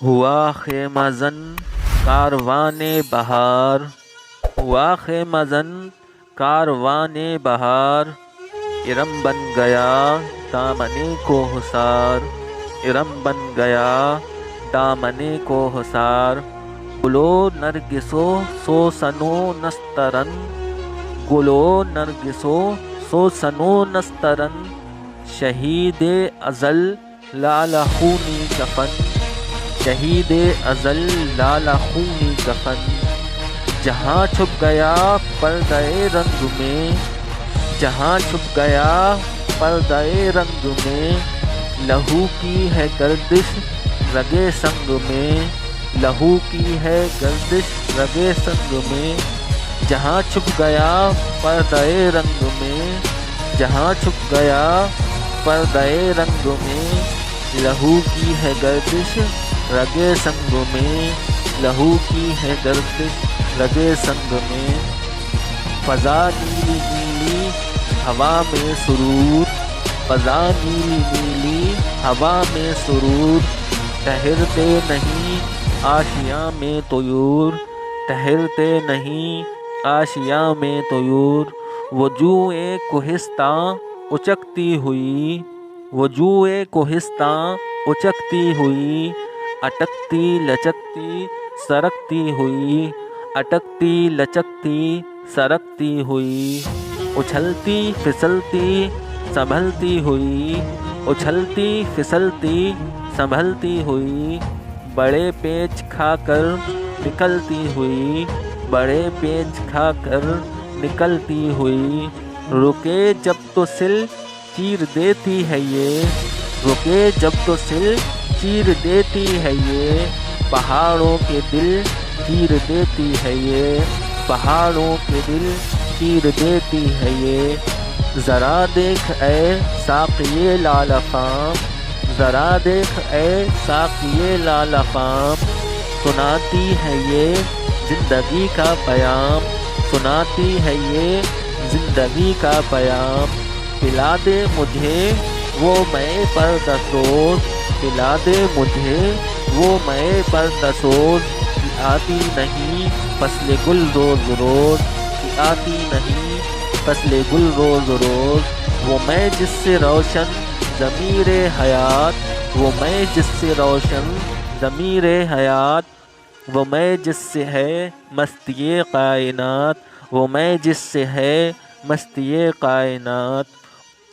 ہوا خیمہ زن کاروان بہار، ہوا خیمہ زن کاروان بہار، ارم بن گیا دامنے کو حصار، ارم بن گیا دامنے کو حصار، گلو نرگسو سوسنو نسترن، گلو نرگسو سوسنو نسترن، شہید ازل لال خونی کفن، شہید ازل لال خونی کفن، جہاں چھپ گیا پردہ رنگ میں، جہاں چھپ گیا پردہ رنگ میں، لہو کی ہے گردش رگے سنگ میں، لہو کی ہے گردش رگے سنگ میں، جہاں چھپ گیا پردہ رنگ میں، جہاں چھپ گیا پردہ رنگ میں، لہو کی ہے گردش رگے سنگ میں، لہو کی ہے گردش رگے سنگ میں، فضا نیلی نیلی ہوا میں سرور، فضا نیلی نیلی ہوا میں سرور، ٹھہرتے نہیں آشیاں میں طیور، ٹھہرتے نہیں آشیاں میں طیور، وجوہ کوہستاں اچکتی ہوئی، وجوہ کوہستاں اچکتی ہوئی، اٹکتی لچکتی سرکتی ہوئی، اٹکتی لچکتی سرکتی ہوئی، اچھلتی پھسلتی سنبھلتی ہوئی، اچھلتی پھسلتی سنبھلتی ہوئی، بڑے پیچ کھا کر نکلتی ہوئی، بڑے پیچ کھا کر نکلتی ہوئی، رکے جب تو سل چیر دیتی ہے یہ، رکے جب تو سل چیر دیتی ہے یہ، پہاڑوں کے دل چیر دیتی ہے یہ، پہاڑوں کے دل چیر دیتی ہے یہ، ذرا دیکھ اے ساقیِ لال فام، ذرا دیکھ اے ساقیِ لال فام، سناتی ہے یہ زندگی کا پیام، سناتی ہے یہ زندگی کا پیام، پلا دے مجھے وہ مے پردہ سوز، پلا دے مجھے وہ مے پردہ سوز، کہ آتی نہیں فصل گل روز روز، کہ آتی نہیں فصل گل روز روز، وہ میں جس سے روشن ضمیر حیات، وہ میں جس سے روشن ضمیر حیات، وہ میں جس سے ہے مستی کائنات، وہ میں جس سے ہے مستی کائنات،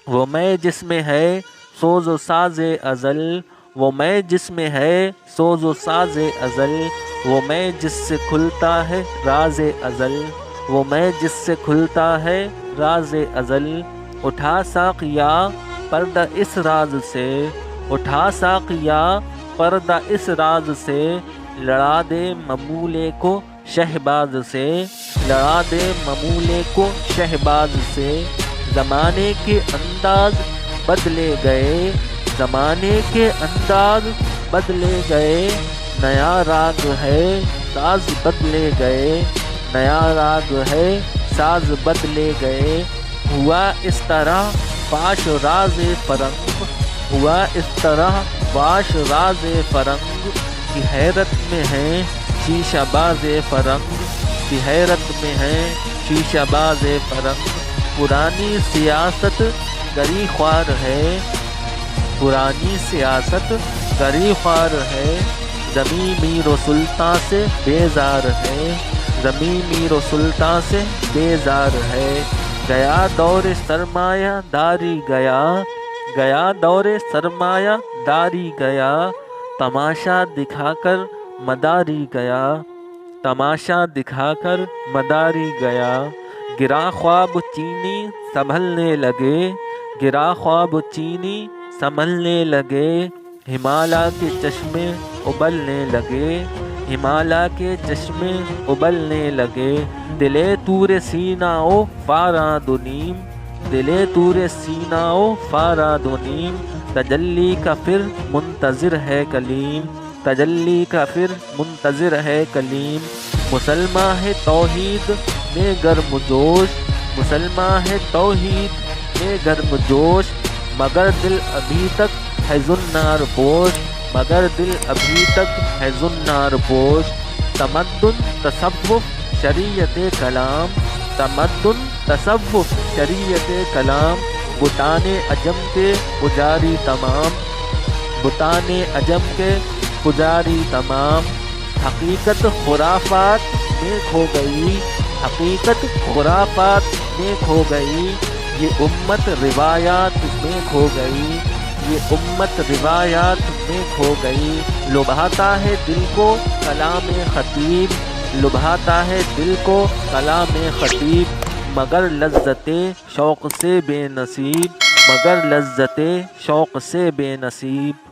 وہ میں جس میں ہے سوز و ساز ازل، وہ میں جس میں ہے سوز و ساز ازل، وہ میں جس سے کھلتا ہے راز ازل، وہ میں جس سے کھلتا ہے راز ازل، اٹھا ساقیا پردہ اس راز سے، اٹھا ساقیا پردہ اس راز سے، لڑا دے ممولے کو شہباز سے، لڑا دے ممولے کو شہباز سے، زمانے کے انداز بدلے گئے، زمانے کے انداز بدلے گئے، نیا راگ ہے ساز بدلے گئے، نیا راگ ہے ساز بدلے گئے، ہوا اس طرح فاش راز فرنگ، ہوا اس طرح فاش راز فرنگ، کی حیرت میں ہے شیشہ باز فرنگ، کی حیرت میں ہے شیشہ باز فرنگ، پرانی سیاست گری خوار ہے، پرانی سیاست گری خوار ہے، زمیں میر و سلطاں سے بیزار ہے، زمیں میر و سلطاں سے بیزار ہے، گیا دور سرمایہ داری گیا، گیا دور سرمایہ داری گیا، تماشا دکھا کر مداری گیا، تماشا دکھا کر مداری گیا، گرا خواب چینی سنبھلنے لگے، گرا خواب چینی سنبھلنے لگے، ہمالیہ کے چشمے ابلنے لگے، ہمالیہ کے چشمے ابلنے لگے، دلِ طور سینا و فاراد و نیم، دلِ طور سینا و فاراد و نیم، تجلی کا پھر منتظر ہے کلیم، تجلی کا پھر منتظر ہے کلیم، مسلماں ہے توحید میں گرم جوش، مسلماں ہے توحید میں گرم جوش، مگر دل ابھی تک ہے زنار پوش، مگر دل ابھی تک ہے زنار پوش۔ تمدن تصوف شریعت کلام، تمدن تصوف شریعت کلام، بتان عجم کے پجاری تمام، بتان عجم کے پجاری تمام۔ حقیقت خرافات میں کھو گئی، حقیقت خرافات میں کھو گئی، یہ امت روایات میں کھو گئی، یہ امت روایات میں کھو گئی۔ لبھاتا ہے دل کو کلام خطیب، لبھاتا ہے دل کو کلام خطیب، مگر لذت شوق سے بے نصیب، مگر لذت شوق سے بے نصیب۔